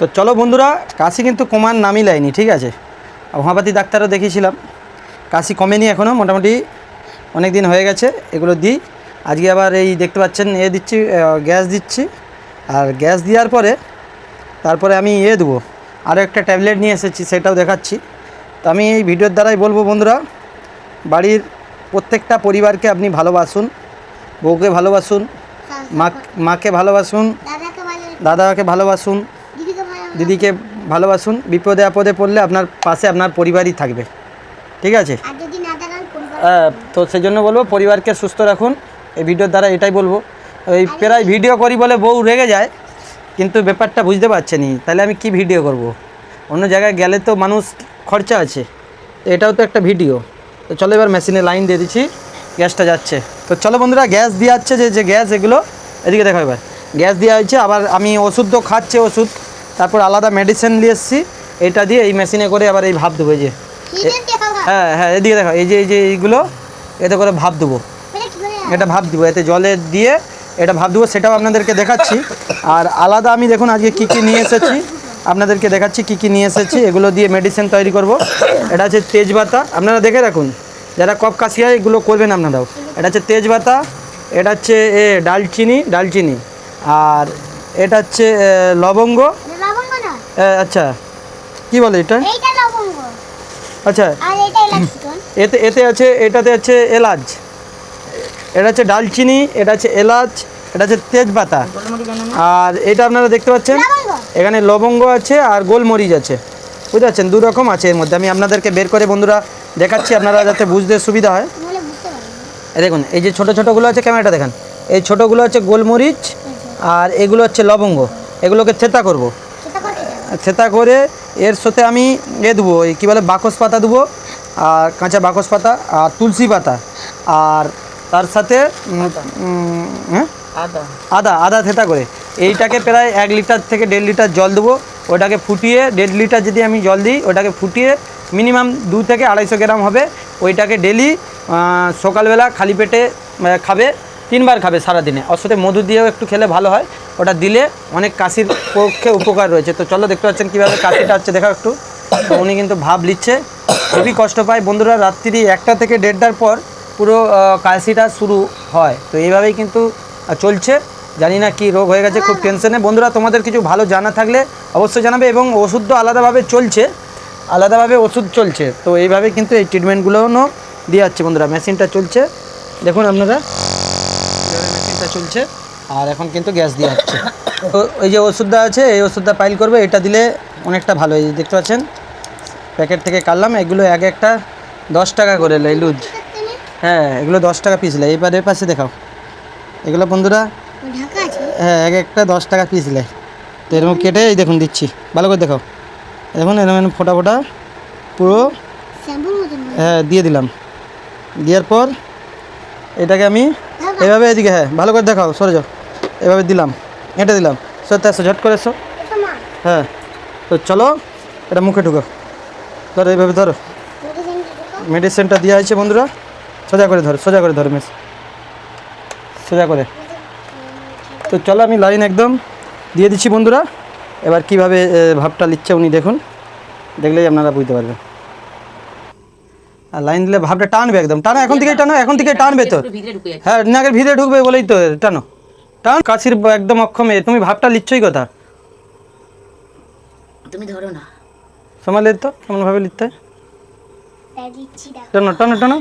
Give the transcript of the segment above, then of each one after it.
তো চলো বন্ধুরা, কাশি কিন্তু কমার নামই লাইনি, ঠিক আছে। হোমিওপ্যাথি ডাক্তারও দেখিয়েছিলাম, কাশি কমেনি এখনও, মোটামুটি অনেক দিন হয়ে গেছে এগুলো দিই। আজকে আবার এই দেখতে পাচ্ছেন দিচ্ছি, গ্যাস দিচ্ছি। আর গ্যাস দেওয়ার পরে তারপরে আমি দেবো, আরও একটা ট্যাবলেট নিয়ে এসেছি, সেটাও দেখাচ্ছি। তো আমি এই ভিডিওর দ্বারাই বলবো বন্ধুরা, বাড়ির প্রত্যেকটা পরিবারকে আপনি ভালোবাসুন, বউকে ভালোবাসুন, মাকে ভালোবাসুন, দাদাকে ভালোবাসুন, দিদিকে ভালোবাসুন। বিপদে আপদে পড়লে আপনার পাশে আপনার পরিবারই থাকবে, ঠিক আছে। তো সেই জন্য বলবো পরিবারকে সুস্থ রাখুন, এই ভিডিওর দ্বারা এটাই বলবো। ওই প্রায় ভিডিও করি বলে বউ রেগে যায়, কিন্তু ব্যাপারটা বুঝতে পারছেনি, তাহলে আমি কি ভিডিও করব। অন্য জায়গায় গেলে তো মানুষ খরচা আছে, এটাও তো একটা ভিডিও। তো চলো এবার মেশিনে লাইন দিয়ে দিচ্ছি, গ্যাসটা যাচ্ছে। তো চলো বন্ধুরা, গ্যাস দেওয়া হচ্ছে, যে গ্যাস এগুলো এদিকে দেখো, এবার গ্যাস দেওয়া হয়েছে। আবার আমি ওষুধ তো খাচ্ছে, ওষুধ তারপর আলাদা মেডিসিন নিয়ে এসেছি, এটা দিয়ে এই মেশিনে করে আবার এই ভাপ দেবো। এই যে হ্যাঁ এদিকে দেখো, এই যে এইগুলো এতে করে ভাপ দেবো, এটা ভাপ দেবো, এতে জলে দিয়ে এটা ভাপ দেবো, সেটাও আপনাদেরকে দেখাচ্ছি। আর আলাদা আমি দেখুন আজকে কী কী নিয়ে এসেছি, আপনাদেরকে দেখাচ্ছি কী কী নিয়ে এসেছি। এগুলো দিয়ে মেডিসিন তৈরি করব। এটা হচ্ছে তেজপাতা, আপনারা দেখে রাখুন, যারা কফ কাশি হয় এগুলো করবেন আপনারাও। এটা হচ্ছে তেজপাতা, এটা হচ্ছে ডালচিনি, আর এটা হচ্ছে লবঙ্গ। আচ্ছা, কি বলে এটা? আচ্ছা, এতে আছে, এটাতে আছে এলাচ, এটা হচ্ছে ডালচিনি, এটা হচ্ছে এলাচ, এটা হচ্ছে তেজপাতা। আর এটা আপনারা দেখতে পাচ্ছেন এখানে লবঙ্গ আছে আর গোলমরিচ আছে, বুঝতে পারছেন, দু রকম আছে এর মধ্যে। আমি আপনাদেরকে বের করে বন্ধুরা দেখাচ্ছি, আপনারা যাতে বুঝতে সুবিধা হয়। দেখুন এই যে ছোটো ছোটোগুলো আছে, ক্যামেরাটা দেখান, এই ছোটোগুলো হচ্ছে গোলমরিচ আর এগুলো হচ্ছে লবঙ্গ। এগুলোকে থেতা করব, থেতা করে এর সাথে আমি দেবো, এই কী বলে, বাকস পাতা দেবো, আর কাঁচা বাকস পাতা আর তুলসী পাতা, আর তার সাথে আদা থেতা করে। এইটাকে প্রায় 1 লিটার থেকে 1.5 লিটার জল দেবো, ওটাকে ফুটিয়ে, 1.5 লিটার যদি আমি জল দিই, ওটাকে ফুটিয়ে মিনিমাম 2 থেকে 250 গ্রাম হবে। ওইটাকে ডেলি সকালবেলা খালি পেটে খাবে, 3 বার খাবে সারাদিনে। ওর সাথে মধু দিয়েও একটু খেলে ভালো হয়, ওটা দিলে অনেক কাশির পক্ষে উপকার রয়েছে। তো চলো দেখতে পাচ্ছেন কীভাবে কাশিটা হচ্ছে, দেখা একটু। তো উনি কিন্তু ভাব লিচ্ছে, খুবই কষ্ট পায় বন্ধুরা, রাত্রি 1টা থেকে 1:30টার পর পুরো কাশিটা শুরু হয়। তো এইভাবেই কিন্তু চলছে, জানি না কি রোগ হয়ে গেছে, খুব টেনশনে। বন্ধুরা তোমাদের কিছু ভালো জানা থাকলে অবশ্যই জানাবে, এবং ওষুধ তো আলাদাভাবে চলছে, আলাদাভাবে ওষুধ চলছে। তো এইভাবে কিন্তু এই ট্রিটমেন্টগুলোও দিয়ে যাচ্ছে বন্ধুরা। মেশিনটা চলছে, দেখুন আপনারা, মেশিনটা চলছে, আর এখন কিন্তু গ্যাস দিয়ে যাচ্ছে। তো এই যে ওষুধটা আছে, এই ওষুধটা পাইল করবে, এটা দিলে অনেকটা ভালো। এই দেখতে পাচ্ছেন প্যাকেট থেকে কাটলাম, এগুলো এক একটা 10 টাকা করে লাই লুজ। হ্যাঁ, এগুলো 10 টাকা পিস লাই। এবার এর পাশে দেখাও, এগুলো বন্ধুরা হ্যাঁ এক একটা 10 টাকা পিস লাই। তো এরকম কেটে এই দেখুন দিচ্ছি, ভালো করে দেখাও, দেখুন এরকম ফোটা ফোটা পুরো হ্যাঁ দিয়ে দিলাম। দেওয়ার পর এটাকে আমি এভাবে এদিকে, হ্যাঁ ভালো করে দেখাও, সরে যাও, এভাবে দিলাম, এটা দিলাম, সত্যি আসো, ঝট করে এসো। হ্যাঁ, তো চলো এটা মুখে ঢুকো, ধরো এইভাবে ধরো, মেডিসিনটা দেওয়া হয়েছে বন্ধুরা, সোজা করে ধরো, সোজা করে ধরো, সোজা করে। তো চলো আমি লাইন একদম দিয়ে দিচ্ছি বন্ধুরা। এবার কিভাবে ভাবটা লিখছে উনি দেখুন, দেখলেই আপনারা বুঝতে পারবেন। আর লাইন দিলে ভাবটা টানবে, একদম টানো, এখন থেকে টানো, এখন থেকে টানবে তো। হ্যাঁ, নাকের ভিতরে ঢুকবে বলেই তো টানো, টান। কাশির একদম অক্ষমে তুমি ভাবটা লিখছই কথা, তুমি ধরো না, সময় লিখতো কেমন ভাবে লিখতে হয়, টানো টানো টানো।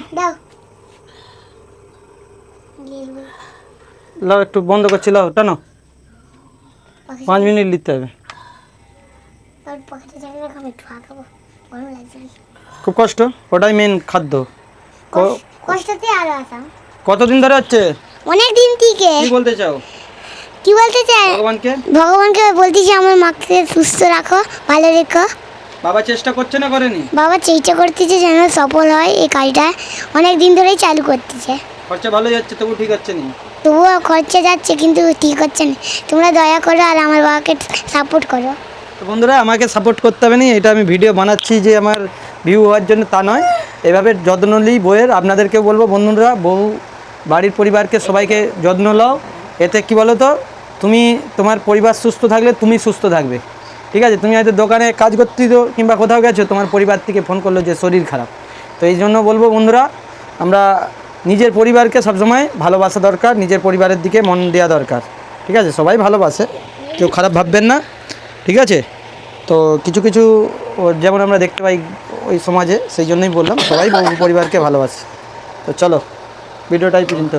লাও একটু বন্ধ করছি, লাও টানো, 5 মিনিট লিখতে হবে। খুব কষ্ট, ওটাই মেন খাদ্য। কতদিন ধরে হচ্ছে? অনেক দিন থেকে। কি বলতে চাও? কি বলতে চাই? ভগবানকে বলতেছি আমার মাকে সুস্থ রাখো, ভালো রেখো। বাবা চেষ্টা করছে না করেনি? বাবা চেষ্টা করতেছে যেন সফল হয়, এই কাজটা অনেক দিন ধরেই চালু করতেছে। খরচা ভালোই যাচ্ছে, তবু ঠিক হচ্ছে না? তবুও খরচা যাচ্ছে, কিন্তু ঠিক হচ্ছে না। তোমরা দয়া করো আর আমার বাবাকে সাপোর্ট করো। তো বন্ধুরা আমাকে সাপোর্ট করতে হবে না, এটা আমি ভিডিও বানাচ্ছি যে আমার ভিউ হওয়ার জন্য তা নয়। এভাবে যত্ন নিই বউয়ের। আপনাদেরকেও বলবো বন্ধুরা, বউ বাড়ির পরিবারকে সবাইকে যত্ন নাও। এতে কি বলো তো, তুমি তোমার পরিবার সুস্থ থাকলে তুমি সুস্থ থাকবে, ঠিক আছে, তুমি হয়তো দোকানে কাজ করতেছো কিংবা কোথাও গেছো, তোমার পরিবার থেকে ফোন করলো যে শরীর খারাপ। তো এই জন্য বলবো বন্ধুরা, আমরা নিজের পরিবারকে সবসময় ভালোবাসা দরকার, নিজের পরিবারের দিকে মন দেওয়া দরকার। ঠিক আছে, সবাই ভালোবাসে, কেউ খারাপ ভাববেন না। ঠিক আছে, তো কিছু কিছু যেমন আমরা দেখতে পাই ওই সমাজে, সেই জন্যই বললাম সবাই পরিবারকে ভালোবাসে। তো চলো ভিডিওটাই পর্যন্ত।